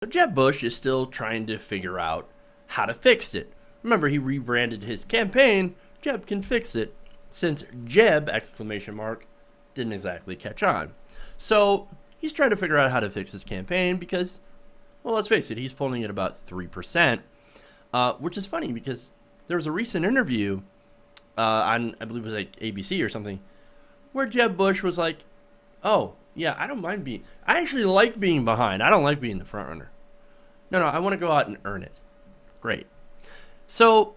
So Jeb Bush is still trying to figure out how to fix it. Remember, he rebranded his campaign, Jeb Can Fix It, since Jeb, exclamation mark, didn't exactly catch on. So he's trying to figure out how to fix his campaign because, well, let's face it, he's polling at about 3%, which is funny because there was a recent interview on, I believe it was like ABC or something, where Jeb Bush was like, oh, yeah, I don't mind being, I actually like being behind. I don't like being the front runner. No, I want to go out and earn it. Great. So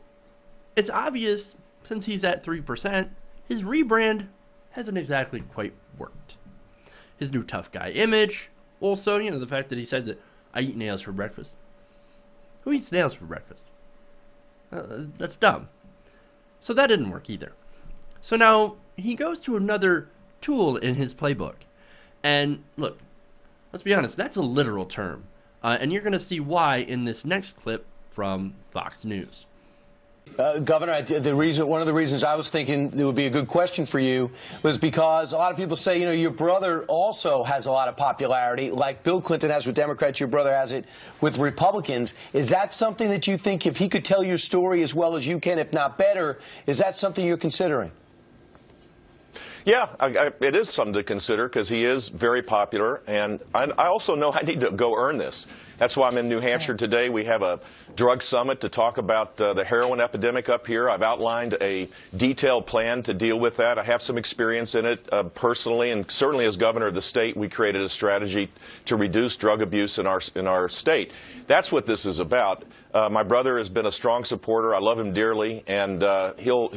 it's obvious, since he's at 3%, his rebrand hasn't exactly quite worked. His new tough guy image, also, the fact that he said that I eat nails for breakfast. Who eats nails for breakfast? That's dumb. So that didn't work either. So now he goes to another tool in his playbook. And look, let's be honest, that's a literal term. And you're going to see why in this next clip from Fox News. Governor, one of the reasons I was thinking it would be a good question for you was because a lot of people say, your brother also has a lot of popularity, like Bill Clinton has with Democrats, your brother has it with Republicans. Is that something that you think, if he could tell your story as well as you can, if not better, is that something you're considering? Yeah, it is something to consider because he is very popular, and I also know I need to go earn this. That's why I'm in New Hampshire today. We have a drug summit to talk about the heroin epidemic up here. I've outlined a detailed plan to deal with that. I have some experience in it personally, and certainly as governor of the state, we created a strategy to reduce drug abuse in our state. That's what this is about. My brother has been a strong supporter. I love him dearly, and he'll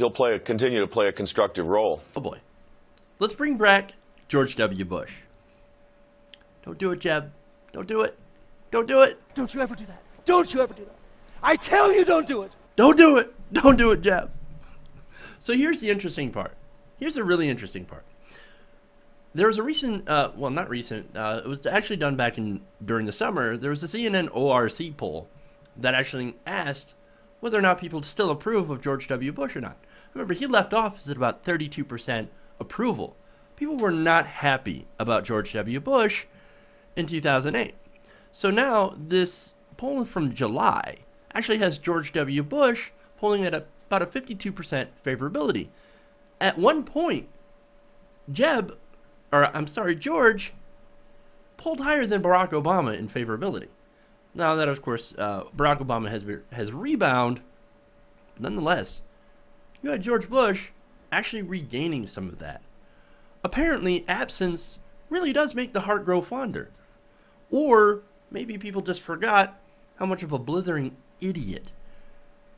continue to play a constructive role. Oh boy. Let's bring back George W. Bush. Don't do it, Jeb. Don't do it. Don't do it. Don't you ever do that. Don't you ever do that. I tell you, don't do it. Don't do it. Don't do it, Jeb. So here's the interesting part. Here's the really interesting part. There was a recent, well, not recent, it was actually done back during the summer. There was a CNN ORC poll that actually asked whether or not people still approve of George W. Bush or not. Remember, he left office at about 32% approval. People were not happy about George W. Bush in 2008. So now this poll from July actually has George W. Bush polling at about a 52% favorability. At one point, George polled higher than Barack Obama in favorability. Now that, of course, Barack Obama has rebounded, nonetheless, you had George Bush actually regaining some of that. Apparently, absence really does make the heart grow fonder. Or maybe people just forgot how much of a blithering idiot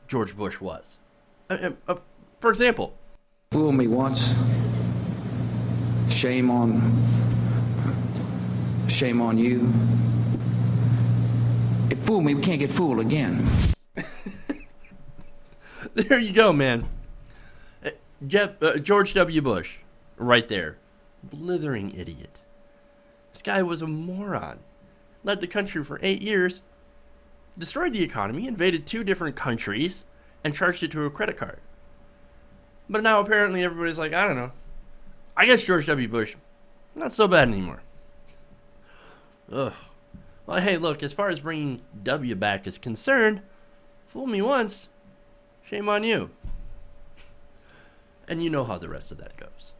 George Bush was. For example, fool me once, shame on you. If fool me, we can't get fooled again. There you go, man. George W. Bush, right there. Blithering idiot. This guy was a moron. Led the country for 8 years, destroyed the economy, invaded 2 different countries, and charged it to a credit card. But now apparently everybody's like, I don't know. I guess George W. Bush, not so bad anymore. Ugh. Well, hey, look, as far as bringing W back is concerned, fool me once, shame on you. And you know how the rest of that goes.